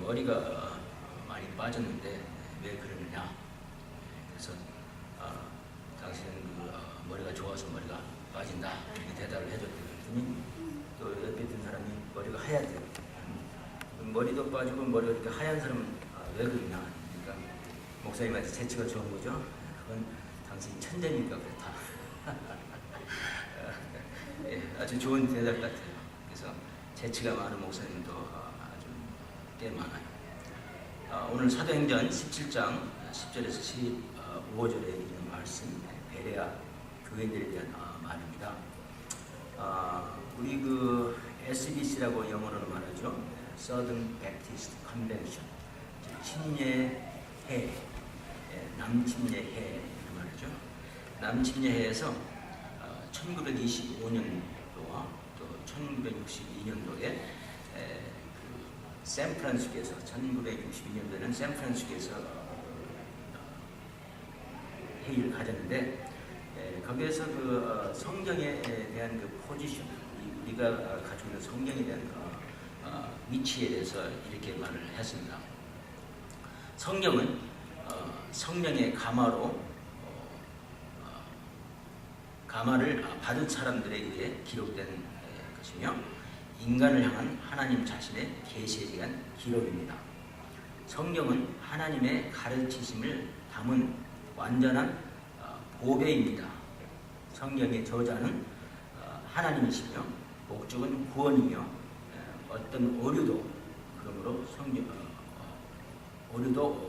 머리가 많이 빠졌는데 왜 그러느냐. 그래서 당신은 머리가 좋아서 머리가 빠진다 이렇게 대답을 해줬더니 또 옆에 있던 사람이 머리가 하얗대요. 머리도 빠지고 머리가 이렇게 하얀 사람은 왜 그러냐. 그러니까 목사님한테 재치가 좋은 거죠. 그건 당신이 천재니까 그렇다. 예, 아주 좋은 대답 같아요. 그래서 재치가 많은 목사님도 아주 꽤 많아요. 오늘 사도행전 17장 10절에서 15절에 있는 말씀, 베레아 교인들에 대한 말입니다. 우리 SBC라고 영어로는 말하죠. Southern Baptist Convention, 침례회, 남침례회 말이죠. 남침례회에서 1925년도와 또 1962년도에 샌프란시스코에서 1962년도에는 샌프란시스코에서 회의를 가졌는데 거기에서 성경에 대한 포지션, 우리가 가지고 있는 성경에 대한 위치에 대해서 이렇게 말을 했습니다. 성경은 성령의 가마를 받은 사람들에 의해 기록된 것이며 인간을 향한 하나님 자신의 계시에 대한 기록입니다. 성경은 하나님의 가르치심을 담은 완전한 보배입니다. 성경의 저자는 하나님이시며 목적은 구원이며 어떤 오류도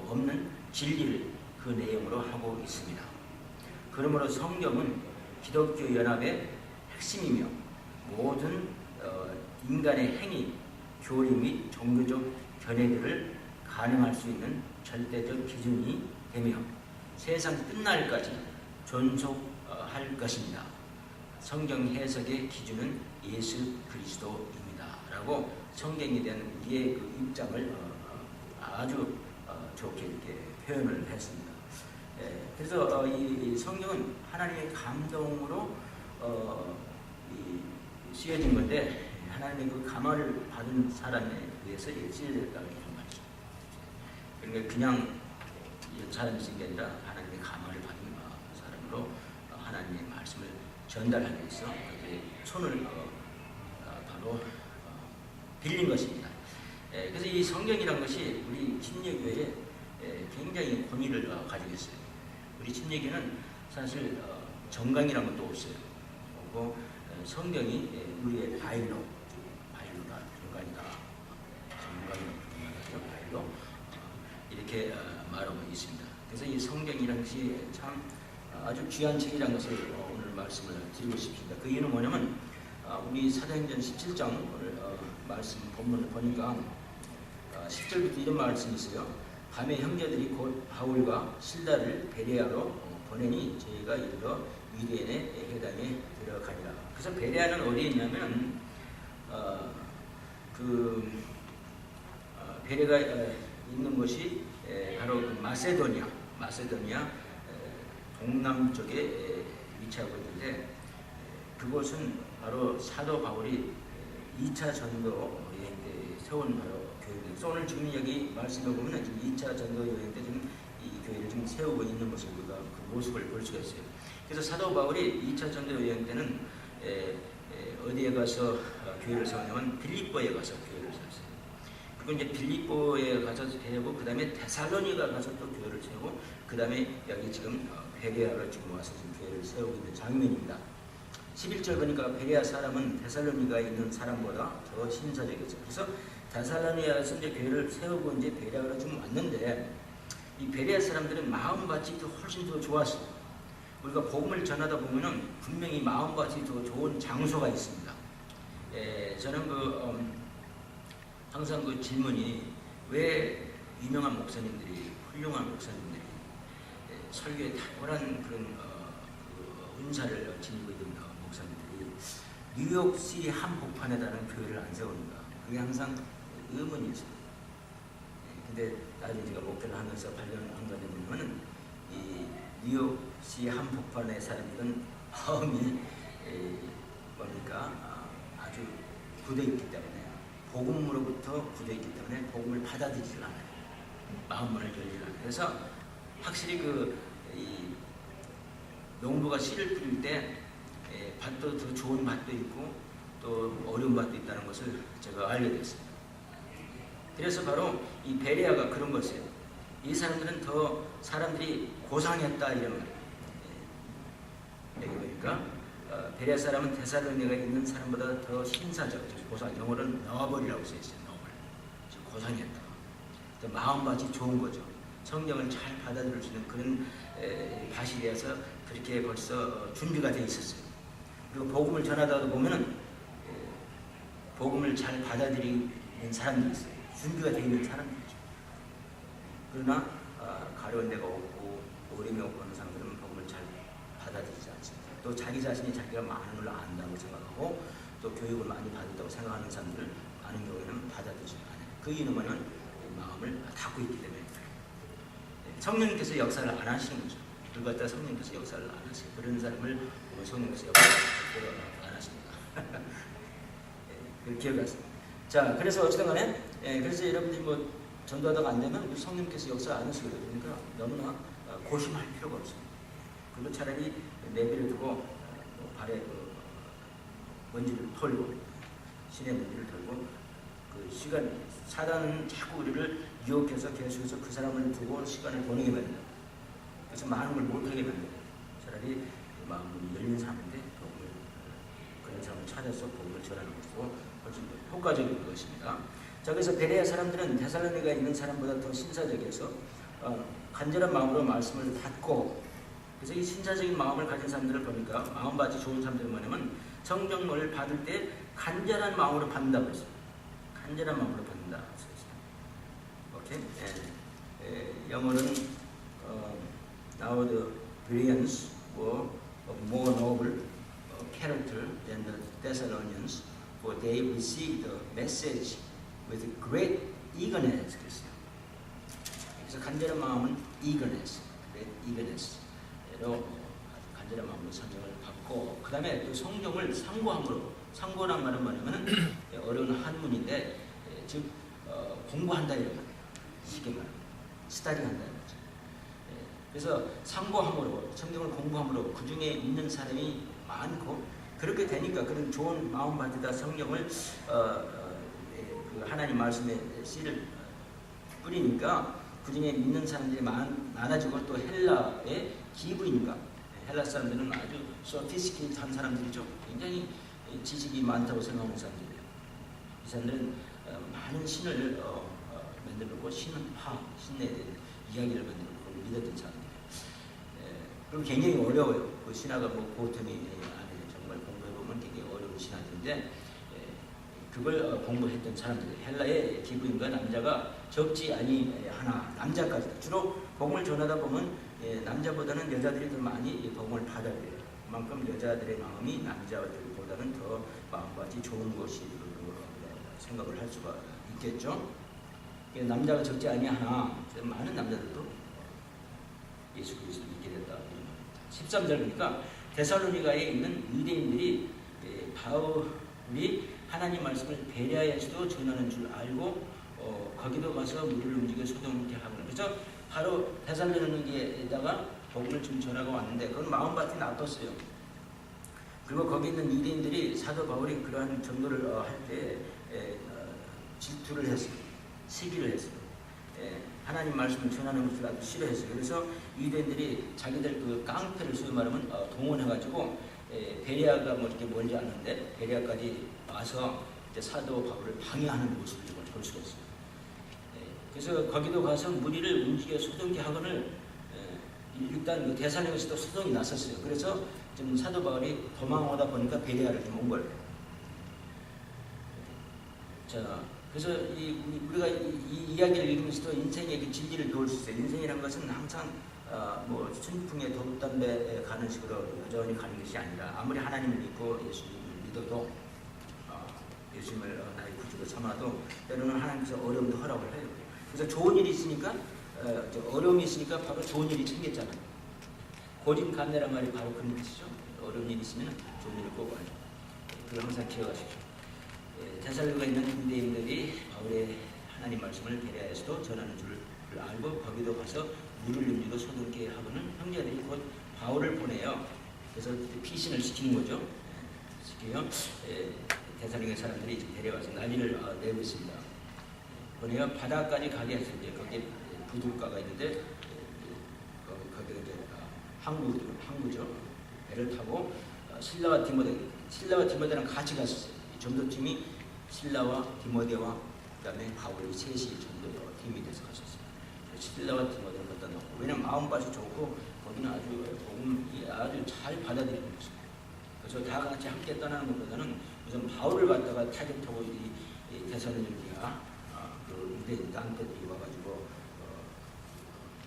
없는 진리를 그 내용으로 하고 있습니다. 그러므로 성경은 기독교 연합의 핵심이며 모든 인간의 행위, 교리 및 종교적 견해들을 가능할 수 있는 절대적 기준이 되며 세상 끝날까지 존속할 것입니다. 성경 해석의 기준은 예수 그리스도입니다. 라고 성경에 대한 우리의 입장을 아주 좋게 이렇게 표현을 했습니다. 그래서 이 성경은 하나님의 감동으로 쓰여진 건데 하나님의 가마를 받은 사람에 의해서 쓰여졌다는 말이죠. 그러니까 그냥 사람이 쓴 게 아니라 하나님의 가마를 받은 사람으로 하나님의 말씀을 전달하기 위해서 손을 바로 빌린 것입니다. 그래서 이 성경이라는 것이 우리 침례교회에 굉장히 권위를 가지고 있어요. 우리 침례교회는 사실 정강이라는 것도 없어요. 그리고 성경이 우리의 바이로다, 정강이다, 바이로 이렇게 말하고 있습니다. 그래서 이 성경이라는 것이 참 아주 귀한 책이라는 것을 오늘 말씀을 드리고 싶습니다. 그 이유는 뭐냐면 우리 사도행전 17장 오늘 말씀 본문을 보니까 10절부터 이런 말씀이 있어요. 밤에 형제들이 곧 바울과 실라를 베레아로 보내니 저희가 이르러 유대인의 회당에 들어가니라. 그래서 베레아는 어디에 있냐면 베레가 있는 곳이 바로 마세도니아 동남쪽에 위치하고 있는데 그곳은 바로 사도 바울이 2차 전도 여행 때 세운 바로 교회입니다. 그래서 오늘 지금 여기 말씀을 보면 지금 2차 전도 여행 때 지금 이 교회를 지금 세우고 있는 모습, 우리가 그 모습을 볼 수가 있어요. 그래서 사도 바울이 2차 전도 여행 때는 어디에 가서 교회를 세우냐면 빌립보에 가서 교회를 세웠어요. 그리고 이제 빌립보에 가서 세우고 그 다음에 데살로니가 가서 또 교회를 세우고 그 다음에 여기 지금 베레아로 지금 와서 지금 교회를 세우고 있는 장면입니다. 11절 보니까 베레아 사람은 데살로니가에 있는 사람보다 더 신사적이었어요. 그래서 데살로니가에서 이제 교회를 세우고 이제 베레아로 지금 왔는데 이 베레아 사람들은 마음밭이 더 훨씬 더 좋았어요. 우리가 복음을 전하다 보면은 분명히 마음밭이 더 좋은 장소가 있습니다. 저는 항상 그 질문이 왜 유명한 목사님들이, 훌륭한 목사님들이 설교에 탁월한 그런 은사를 지니고 있는 목사님들이 뉴욕시티 한복판에다는 교회를 안 세우는가? 그게 항상 의문이었어요. 근데 나중에 제가 목회를 하면서 발견한 것이 뭐냐면 이 뉴욕시 한복판에 사람들은 마음이 뭡니까? 아주 굳어 있기 때문에 복음으로부터 굳어있기 때문에 복음을 받아들이질 않아요. 마음문을 열지 않아요. 그래서 확실히 이 농부가 씨를 뿌릴 때 밭도 더 좋은 밭도 있고 또 어려운 밭도 있다는 것을 제가 알게 됐습니다. 그래서 바로 이 베레아가 그런 것이에요. 이 사람들은 더 사람들이 고상했다 이런 거예요. 여기 보니까 베레아 사람은 데살로니가에 있는 사람보다 더 신사적, 고상, 영어로는 너블이라고 써있어요. 너블. 고상했다. 마음밭이 좋은 거죠. 성경을 잘 받아들일 수 있는 그런 밭이 되어서 그렇게 벌써 준비가 되어 있었어요. 그리고 복음을 전하다 보면은 복음을 잘 받아들이는 사람들이 있어요. 준비가 되어 있는 사람들이죠. 그러나 가려운 데가 없고 어려움이 없고 하는 사람들은 복음을 잘 받아들이지 않습니다. 또 자기 자신이 자기가 많은 걸 안다고 생각하고 또 교육을 많이 받았다고 생각하는 사람들을 많은 경우에는 받아들이지 않아요. 그 이유는 마음을 닫고 있기 때문에 성령님께서 역사를 안 하시는 거죠. 그걸 갖다 성령님께서 역사를 안 하세요. 그런 사람을 성령님께서 역사를 안 하십니다. 그 기억하세요. 자, 그래서 어쨌든 간에 그래서 여러분들이 뭐 전도하다가 안 되면 성령님께서 역사 안 하시거든요. 그러니까 너무나 고심할 필요가 없습니다. 그리고 차라리 내비를 두고 발에 먼지를 털고 신의 먼지를 털고 그 시간 사단은 자꾸 우리를 유혹해서 계속해서 그 사람을 두고 시간을 보내게 만든다. 그래서 많은 걸 못하게 만든다. 차라리 마음이 열린 사람인데 그런 사람을 찾아서 복음을 전하는 것으로 훨씬 더 효과적인 것입니다. 자, 그래서 베레아 사람들은 데살로니가에 있는 사람보다 더 신사적이어서 간절한 마음으로 말씀을 받고, 그래서 이 신사적인 마음을 가진 사람들을 보니까 마음밭이 좋은 사람들은 뭐냐면 성경을 받을 때 간절한 마음으로 받는다고 했어요. 간절한 마음으로 받는다. 오케이? 영어는 now the Bereans were of more noble character than the Thessalonians, for they received the message with great eagerness. 그래서 간절한 마음은 eagerness, great eagerness로 간절한 마음으로 성경을 받고, 그 다음에 또 성경을 상고함으로, 상고란 말은 뭐냐면 어려운 한문인데 즉 공부한다 이런 말이에요. 쉽게 말하면 스타디한다는 거죠. 그래서 상고함으로, 성경을 공부함으로 그 중에 있는 사람이 많고, 그렇게 되니까 그런 좋은 마음밭에다 성경을 그 하나님 말씀의 씨를 뿌리니까 그 중에 믿는 사람들이 많아지고, 또 헬라의 기부이니까 헬라 사람들은 아주 소피스티케이트한 사람들이죠. 굉장히 지식이 많다고 생각하는 사람들이에요. 이 사람들은 많은 신을 만들고 신내에 대한 이야기를 만들고 믿었던 사람들이에요. 그리고 굉장히 어려워요. 그 신화가 뭐 보통이 아니에요. 정말 공부해보면 굉장히 어려운 신화들인데 그걸 공부했던 사람들, 헬라의 기부인과 남자가 적지 아니하나, 남자까지 주로 복음을 전하다 보면 남자보다는 여자들이 더 많이 복음을 받아들여요. 그만큼 여자들의 마음이 남자들보다는 더 마음밭이 좋은 것이 생각을 할 수가 있겠죠. 남자가 적지 아니하나, 많은 남자들도 예수 그리스도를 믿게 됐다. 13절 보니까 데살로니가에 있는 유대인들이 바울이 하나님 말씀을 베레아에서도 전하는 줄 알고 거기도 가서 무리를 움직여 소동케 하고, 그래서 바로 데살로니가에다가 복음을 좀 전하고 왔는데 그건 마음밭이 나빴어요. 그리고 거기 있는 유대인들이 사도 바울이 그러한 전도를 할 때 질투를 했어요. 시기를 했어요. 하나님 말씀을 전하는 것을 아주 싫어했어요. 그래서 유대인들이 자기들 그 깡패를 소위 말하면 동원해가지고 베레아가 뭐 이렇게 멀지 않는데 베레아까지 와서 이제 사도 바울을 방해하는 모습을 볼 수가 있어요. 그래서 거기도 가서 무리를 움직여 소동케 하거늘 일단 그 데살로니가에서도 소동이 났었어요. 그래서 좀 사도 바울이 도망오다 보니까 베레아를 좀 온 거예요. 자, 그래서 우리가 이 이야기를 읽으면서도 인생의 그 진리를 배울 수 있어요. 인생이란 것은 항상 뭐 순풍에 돛담배에 가는 식으로 여전히 가는 것이 아니라, 아무리 하나님을 믿고 예수님을 믿어도 예수님을 나의 구주로 삼아도 때로는 하나님께서 어려움도 허락을 해요. 그래서 좋은 일이 있으니까 어려움이 있으니까 바로 좋은 일이 생겼잖아요. 고진감래란 말이 바로 그런 뜻이죠. 어려운 일이 있으면 좋은 일을 꼭 와요. 그걸 항상 기억하십시오. 데살로니가에 있는 유대인들이 바울의 하나님 말씀을 베레아에서도 전하는 줄을 알고 거기도 가서 물을 옮기고 소독게 하고는 형제들이 곧 바울을 보내요. 그래서 피신을 시키는 거죠. 시켜요. 데살로니가 사람들이 이제 데려와서 난리를 내고 있습니다. 보내요. 바다까지 가게 해서 이제 거기에 부둣가가 있는데 거기가 이제 항구죠. 배를 타고 실라와 디모데랑 같이 갔었어요. 전도팀이 실라와 디모데와 그다음에 바울이 셋이 전도 팀이 돼서 갔었어요. 실라와 디모데를 갖다 놓고, 왜냐면 마음밭이 좋고 거기는 아주 복음이 아주 잘 받아들이는 것입니다. 그래서 다 같이 함께 떠나는 것보다는 우선 바울을 갖다가 타격하고 이 데살로니가 그 유대인 땅끝이 와가지고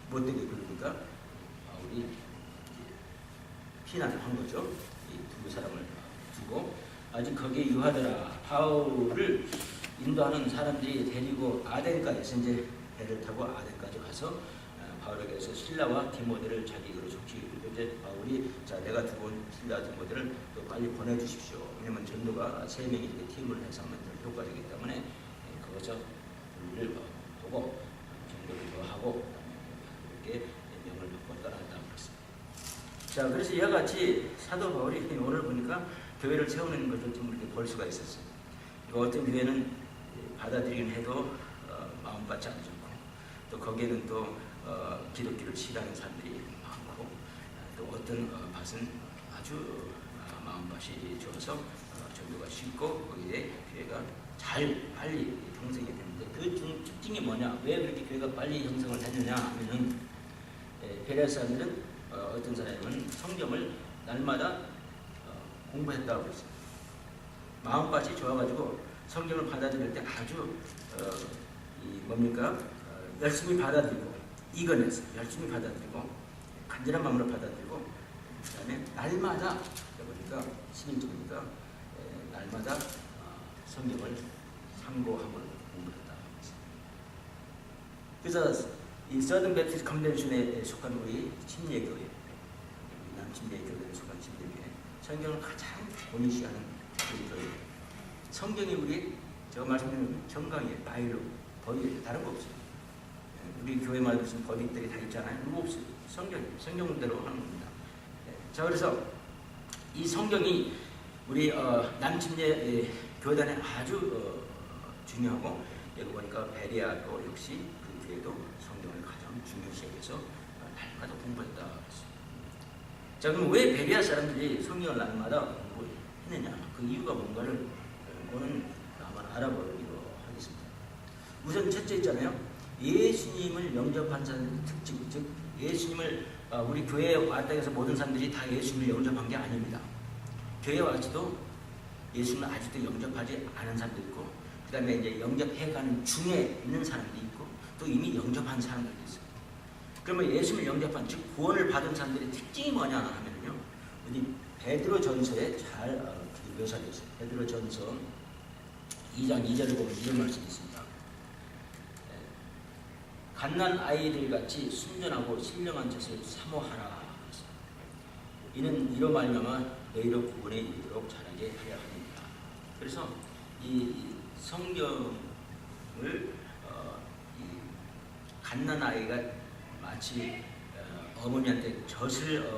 못되게 그러니까 바울이 피난을 한 거죠. 이 두 사람을 두고 아직 거기에 유하더라. 바울을 인도하는 사람들이 데리고 아덴까지 이제 배를 타고 아덴까지 가서 바울에게서 실라와 디모데를 자기로 속히고 이제 바울이 자 내가 두고 온 실라 디모데를 또 빨리 보내주십시오. 왜냐면 전도가 3명이 이렇게 팀을 해서 하면 더 효과적이기 때문에 거기서 우리를 보고 전도를 더 하고 이렇게 명을 받고 떠났다고 그랬습니다. 자, 그래서 이와 같이 사도 바울이 오늘 보니까 교회를 세우는 것을 좀 이렇게 볼 수가 있었어요. 어떤 교회는 받아들이긴 해도 마음받지 않고, 또 거기에는 또 기독교를 싫어하는 사람들이 많고, 또 어떤 밭은 아주 마음밭이 좋아서 전도가 쉽고 거기에 교회가 잘 빨리 형성이 되는데 그 특징이 뭐냐? 왜 그렇게 교회가 빨리 형성을 했느냐 하면은 베레아 사람들은 어떤 사람은 성경을 날마다 공부했다고 그랬어요. 마음밭이 좋아가지고 성경을 받아들일 때 아주 열심히 받아들이고 이겨냈어요. 열심히 받아들이고 간절한 마음으로 받아들이고 그다음에 날마다 보니까 11절이니까 날마다 성경을 상고함을 공부했다. 그래서 이 서든 베프티스트 컨벤션에 속한 우리 침례교회, 남침례교회에 속한 침례교회, 성경을 가장 본시하는 우리 교회. 성경이 우리 제가 말씀드린 정강이에요. 바이블, 법이 다른 거 없어요. 우리 교회 말에 무슨 법익들이 다 있잖아요. 그거 없어요. 성경대로 하는 겁니다. 자, 그래서 이 성경이 우리 남침례 교단에 아주 중요하고, 여기 보니까 베레아도 역시 그 교회도 성경을 가장 중요시 여겨서 날마다 공부했다. 자, 그럼 왜 베레아 사람들이 성경을 날마다 공부했느냐? 그 이유가 뭔가를 오늘 한번 알아보기로 하겠습니다. 우선 첫째 있잖아요. 예수님을 영접한 사람들의 특징, 즉 예수님을 우리 교회에 왔다 해서 모든 사람들이 다 예수님을 영접한 게 아닙니다. 교회에 와서도 예수님을 아직도 영접하지 않은 사람도 있고, 그 다음에 이제 영접해가는 중에 있는 사람도 있고, 또 이미 영접한 사람들도 있어요. 그러면 예수님을 영접한, 즉 구원을 받은 사람들의 특징이 뭐냐 하면요, 우리 베드로전서에 잘 묘사되어 있어요. 베드로전서 2장 2절을 보면 이런 말씀이 있습니다. 갓난 아이들 같이 순전하고 신령한 짓을 사모하라. 이는 이로 말미암아 너희로 구원에 이르도록 잘하게 하려 합니다. 그래서 이 성경을 이 갓난 아이가 마치 어머니한테 젖을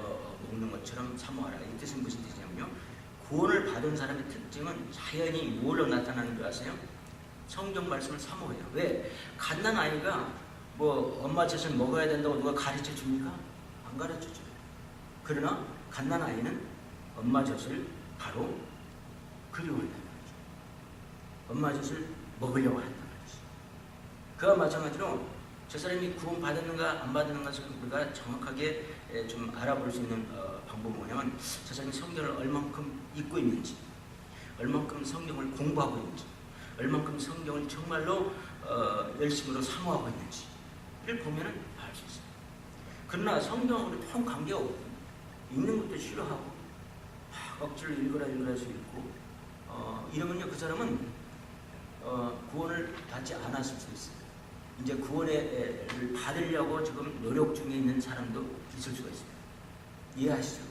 먹는 것처럼 사모하라. 이 뜻은 무슨 뜻이냐면요, 구원을 받은 사람의 특징은 자연히 무엇로 나타나는 줄 아세요? 성경 말씀을 사모해요. 왜? 갓난 아이가 뭐 엄마 젖을 먹어야 된다고 누가 가르쳐 줍니까? 안 가르쳐 줘요. 그러나 갓난 아이는 엄마 젖을 바로 그리워한다는 거죠. 엄마 젖을 먹으려고 한다는 거죠. 그와 마찬가지로 저 사람이 구원 받았는가 안 받았는가 우리가 정확하게 좀 알아볼 수 있는 방법은 뭐냐면, 저 사람이 성경을 얼만큼 읽고 있는지, 얼만큼 성경을 공부하고 있는지, 얼만큼 성경을 정말로 열심으로 사모하고 있는지를 보면은 알 수 있어요. 그러나 성경으로 통 관계가 없고, 읽는 것도 싫어하고 억지로 읽으라 해서 읽고 이러면요, 그 사람은 구원을 받지 않았을 수 있어요. 이제 구원을 받으려고 지금 노력 중에 있는 사람도 있을 수가 있어요. 이해하시죠?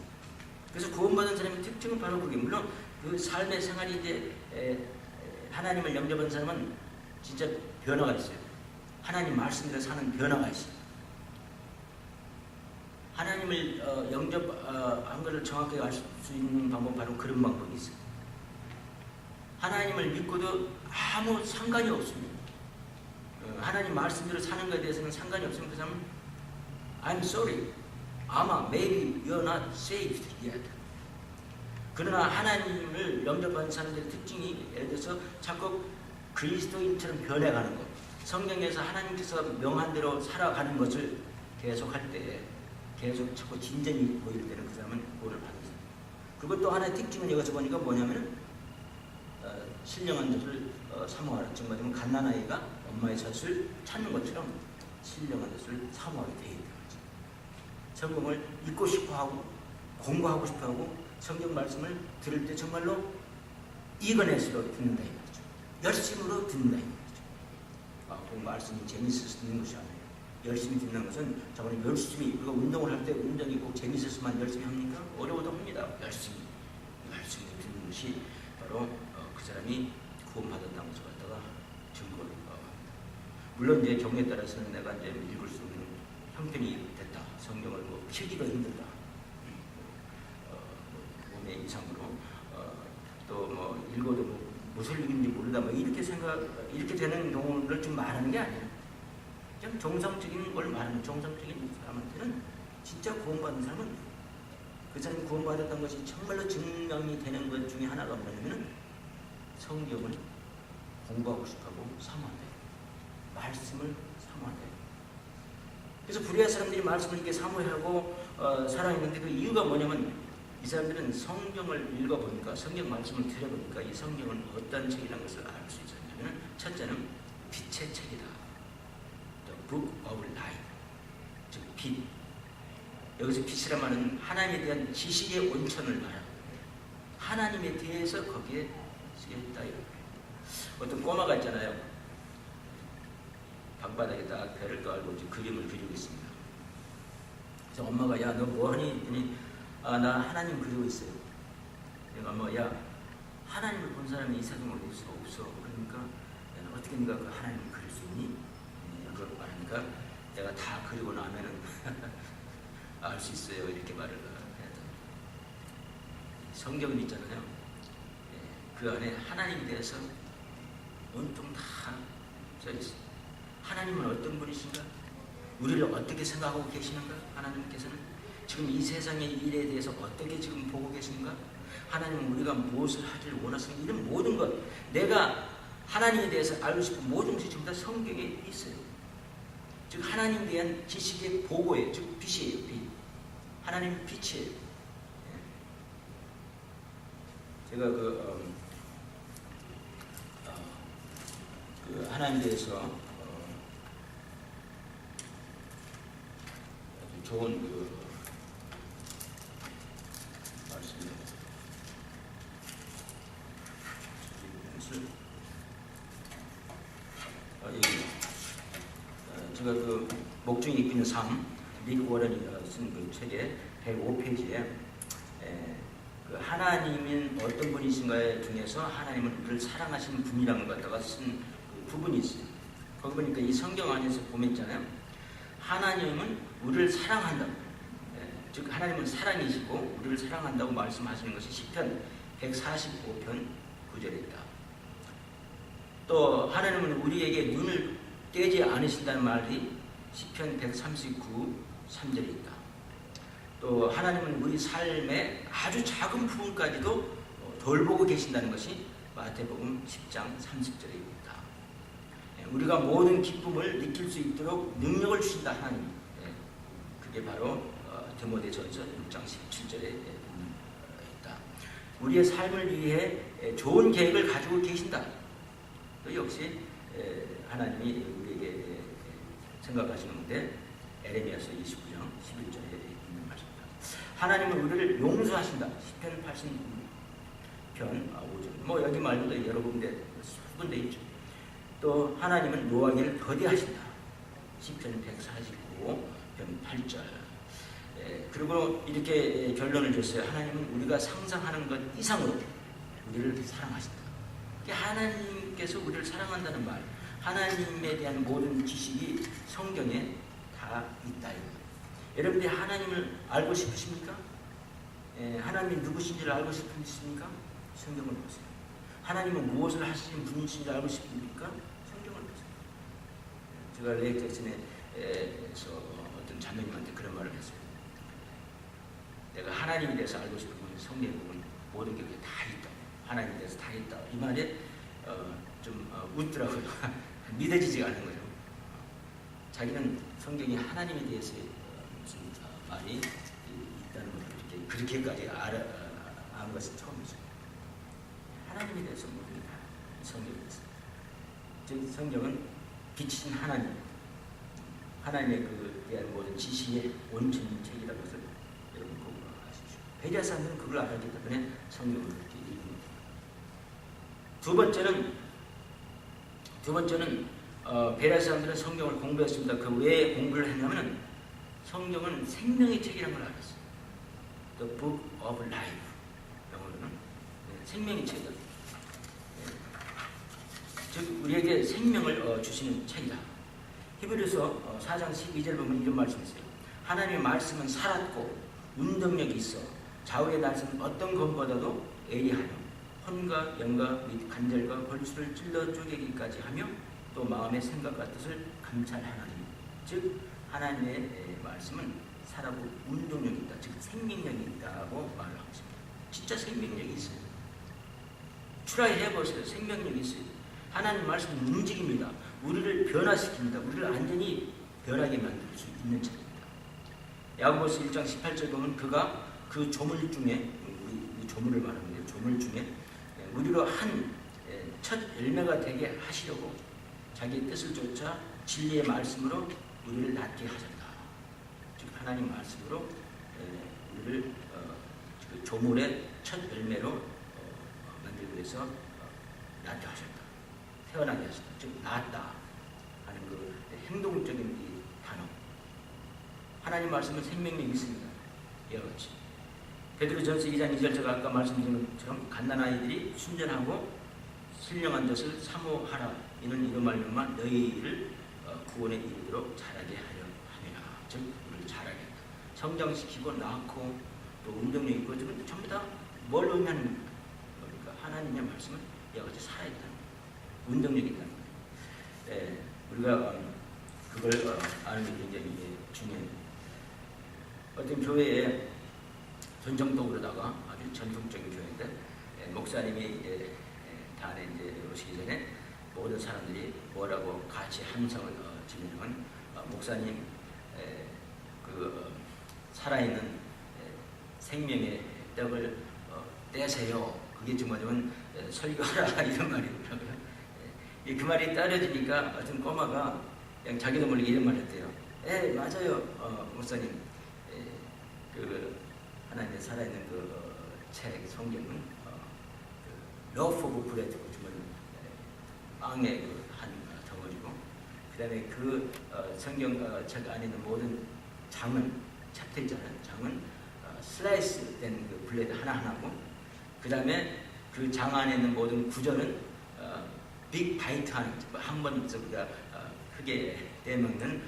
그래서 구원받은 사람의 특징은 바로 그게, 물론 그 삶의 생활이 이제 하나님을 영접한 사람은 진짜 변화가 있어요. 하나님 말씀대로 사는 변화가 있어요. 하나님을 영접한 것을 정확하게 알 수 있는 방법, 바로 그런 방법이 있어요. 하나님을 믿고도 아무 상관이 없습니다. 하나님 말씀대로 사는 것에 대해서는 상관이 없으면 그 사람은 I'm sorry, 아마 maybe you're not saved yet. 그러나 하나님을 영접한 사람들의 특징이, 예를 들어서 자꾸 그리스도인처럼 변해가는 것, 성경에서 하나님께서 명한 대로 살아가는 것을 계속할 때, 계속 자꾸 진전이 보일 때는 그 사람은 구원을 받았어요. 그것도 하나의 특징은 여기서 보니까 뭐냐면 신령한 젖을 사모하라. 즉 말하면 갓난아이가 엄마의 젖을 찾는 것처럼 신령한 젖을 사모하게 되어 있는 거죠. 성경을 읽고 싶어하고 공부하고 싶어하고 성경 말씀을 들을 때 정말로 이거넷으로 듣는다 이 말이죠. 열심으로 듣는다 이 말이죠. 그 말씀이 재미있어서 듣는 것이 아니에요. 열심히 듣는 것은 저번에 열심히, 우리가 운동을 할 때 운동이 꼭 재미있어서만 열심히 합니까? 어려워도 합니다. 열심히 듣는 것이 바로 그 사람이 구원받았다는 것을 갖다가 증거를 합니다. 물론 이제 경우에 따라서는 내가 이제 읽을 수 있는 형편이 됐다. 성경을 뭐 필기가 힘들다. 몸의 이상으로 또 뭐 읽어도 뭐 무슨 읽는지 모르다. 뭐 이렇게 되는 경우를 좀 말하는 게 아니에요. 그냥 정상적인 걸 말하는, 정상적인 사람한테는 진짜 구원받은 사람은 그 사람이 구원받았던 것이 정말로 증명이 되는 것 중에 하나가 뭐냐면 성경을 공부하고 싶어하고 사모한다. 말씀을 사모한다. 그래서 불의한 사람들이 말씀을 이렇게 사모하고 살아있는데 그 이유가 뭐냐면 이 사람들은 성경을 읽어보니까, 성경 말씀을 들어보니까 이 성경은 어떤 책이라는 것을 알 수 있었냐면, 첫째는 빛의 책이다. Book of Light, 즉 빛. 여기서 빛이란 말은 하나님에 대한 지식의 온천을 말합니다. 하나님에 대해서 거기에 쓰여있다. 어떤 꼬마가 있잖아요. 방바닥에다 배를 깔고 이제 그림을 그리고 있습니다. 그래서 엄마가 야, 너 뭐하니? 했더니 나 하나님 그리고 있어요. 내가 엄마가 야, 하나님을 본 사람이 이 세상에 없어. 그러니까 어떻게 네가 그 하나님을 그릴 수 있니? 그걸 말하니까 내가 다 그리고 나면은 알 수 있어요. 이렇게 말을 해야 돼. 성경은 있잖아요. 그 안에 하나님에 대해서 온통 다 써 있어요. 하나님은 어떤 분이신가? 우리를 어떻게 생각하고 계시는가? 하나님께서는 지금 이 세상의 일에 대해서 어떻게 지금 보고 계신가? 하나님은 우리가 무엇을 하기를 원하시는가? 이런 모든 것, 내가 하나님에 대해서 알고 싶은 모든 것이 전부 다 성경에 있어요. 즉 하나님에 대한 지식의 보고예요. 즉 빛이에요. 빛. 하나님은 빛이에요. 제가 그 하나님에 대해서 아주 좋은 그 말씀을 제가 그 목중이 입히는 삶, 릭 워런이 쓴 그 책의 105페이지에 그 하나님은 어떤 분이신가에 중에서 하나님은 우리를 사랑하시는 분이라는 걸 갖다가 쓴 그 부분이 있어요. 거기 보니까 이 성경 안에서 보면 있잖아요. 하나님은 우리를 사랑한다. 즉 하나님은 사랑이시고 우리를 사랑한다고 말씀하시는 것이 시편 145편 9절에 있다. 또 하나님은 우리에게 눈을 떼지 않으신다는 말이 시편 139 3절에 있다. 또 하나님은 우리 삶의 아주 작은 부분까지도 돌보고 계신다는 것이 마태복음 10장 30절에 있다. 우리가 모든 기쁨을 느낄 수 있도록 능력을 주신다 하나님. 그게 바로 디모데전서 6장 17절에 있다. 우리의 삶을 위해 좋은 계획을 가지고 계신다. 또 역시 하나님이 우리에게 생각하시는데 에레미야서 29장 11절에 있는 말씀입니다. 하나님은 우리를 용서하신다. 시편 86편 5절. 뭐 여기 말고도 여러 군데 수군데 있죠. 또 하나님은 노하기를 더디하신다. 시편 149편 8절. 그리고 이렇게 결론을 줬어요. 하나님은 우리가 상상하는 것 이상으로 우리를 사랑하신다. 하나님께서 우리를 사랑한다는 말, 하나님에 대한 모든 지식이 성경에 다 있다. 여러분들이 하나님을 알고 싶으십니까? 하나님이 누구신지를 알고 싶으십니까? 성경을 보세요. 하나님은 무엇을 하시는 분이신지 알고 싶습니까? 성경을 보세요. 제가 레이 잭슨에서 어떤 자매님한테 그런 말을 했어요. 내가 하나님에 대해서 알고 싶으면 성경에 보면 모든 게 다 있다. 하나님에 대해서 다 있다. 이 말에 좀 웃더라고요. 믿어지지가 않은 거죠. 자기는 성경이 하나님에 대해서 무슨 말이 있다는 것을 그렇게까지 아는 것은 처음이죠. 하나님에 대해서 모든 게 다 성경에 있어요. 즉 성경은 빛이신 하나님, 하나님의 그 대한 모든 지식의 원천인 책이라는 것을 여러분 꼭 아십시오. 베리아 사람들은 그걸 알기 때문에 성경을 그렇게 읽습니다. 두 번째는 베리아 사람들은 성경을 공부했습니다. 그 왜 공부를 했냐면 성경은 생명의 책이라는 걸 알았어요. The Book of Life. 영어로는 생명의 책이다. 즉 우리에게 생명을 주시는 책이다. 히브리서 4장 12절 보면 이런 말씀이 있어요. 하나님의 말씀은 살았고 운동력이 있어 좌우의 날선 어떤 것보다도 예리하며 혼과 영과 및 간절과 골수를 찔러 쪼개기까지 하며 또 마음의 생각과 뜻을 감찰하나니. 즉 하나님의 말씀은 살아고 운동력이 있다. 즉 생명력이 있다고 말을 하고 있습니다. 진짜 생명력이 있어요. 트라이 해보세요. 생명력이 있어요. 하나님 말씀은 움직입니다. 우리를 변화시킵니다. 우리를 완전히 변하게 만들 수 있는 책입니다. 야고보서 1장 18절 보면 그가 그 조물 중에 우리 조물을 말하는데요. 조물 중에 우리로 한 첫 열매가 되게 하시려고 자기 뜻을 쫓아 진리의 말씀으로 우리를 낫게 하셨다. 즉 하나님 말씀으로 우리를 그 조물의 첫 열매로 만들기 위해서 낫게 하셨다. 태어나게 하셨다. 즉 낫다 하는 그 행동적인 이 단어. 하나님 말씀은 생명력이 있습니다. 이와 같이 베드로전서 2장 2절 제가 아까 말씀드린 것처럼 갓난아이들이 순전하고 신령한 것을 사모하라. 이는 이로 말미암아 너희를 구원에 이르도록 자라게 하려 함이라. 즉 우리를 자라게 한다. 성장시키고 낳고 또 운동력 있고 전부 다 뭘 의미하는 겁니까? 하나님의 말씀은 이와 같이 살아있다는 거예요. 운동력이 있다는 거예요. 우리가 그걸 아는 게 굉장히 중요해요. 어떤 교회에 전정동으로다가 아주 전통적인 교회인데 목사님이 단에 이제 오시기 전에 모든 사람들이 뭐라고 같이 함성을 지르면 목사님 그 살아있는 생명의 떡을 떼세요. 그게 좀 뭐냐면 설교하라 이런 말이더라고요. 그 말이 따라지니까 어떤 꼬마가 그냥 자기도 모르게 이런 말을 했대요. 맞아요 목사님. 그 하나님의 살아있는 그 책 성경은 러프 오브 브레드 정말 빵의 한 덩어리고 그 다음에 그 성경 책 안에 있는 모든 장은 챕터 있잖아요. 장은 슬라이스 된 그 블레드 하나하나고 그 다음에 그 장 안에 있는 모든 구절은 빅 바이트 하는 한번 우리가 크게 떼먹는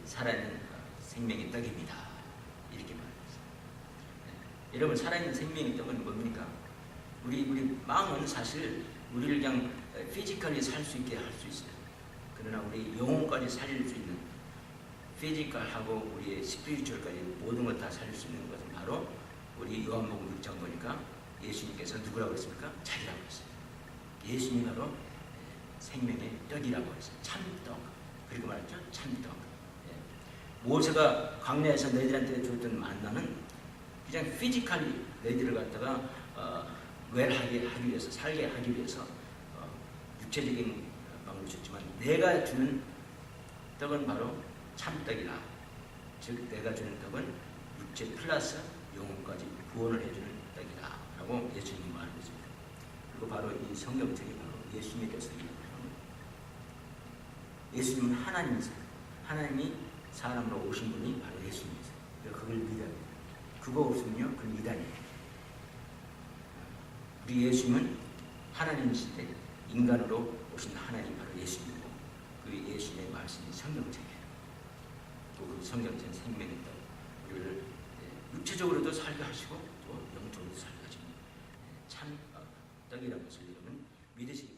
살아있는 생명의 떡입니다. 이렇게 말했어요. 여러분 살아있는 생명의 떡은 뭡니까? 우리 마음은 사실 우리를 그냥 피지컬리 살 수 있게 할 수 있어요. 그러나 우리 영혼까지 살릴 수 있는 피지컬하고 우리의 스피리추얼까지 모든 걸 다 살릴 수 있는 것은 바로 우리 요한복음 6장 보니까 예수님께서 누구라고 했습니까? 자기라고 했어요. 예수님이 바로 생명의 떡이라고 했어요. 참떡. 그리고 말했죠. 참떡. 모세가 광야에서 너희들한테 줬던 만나는 그냥 피지컬리 너희들을 갖다가 웰하게 하기 위해서 살게 하기 위해서 육체적인 방법을 줬지만 내가 주는 떡은 바로 참떡이라. 즉 내가 주는 떡은 육체 플러스 영혼까지 구원을 해주는 떡이다 라고 예수님이 말하고 있습니다. 그리고 바로 이 성경책이 바로 예수님에 대해서 얘기합니다. 예수님은 하나님이세요. 하나님이 사람으로 오신 분이 바로 예수님이세요. 그래서 그걸 믿어야 합니다. 그거 없으면요 그건 이단이에요. 우리 예수님은 하나님 시대 인간으로 오신 하나님 바로 예수님이고 그 예수님의 말씀이 성경책이에요. 또 그 성경책 생명이 또 우리를 육체적으로도 살게 하시고 또 영적으로도 살게 하시는 참 떡이라는 것을 여러분 믿으시기 바랍니다.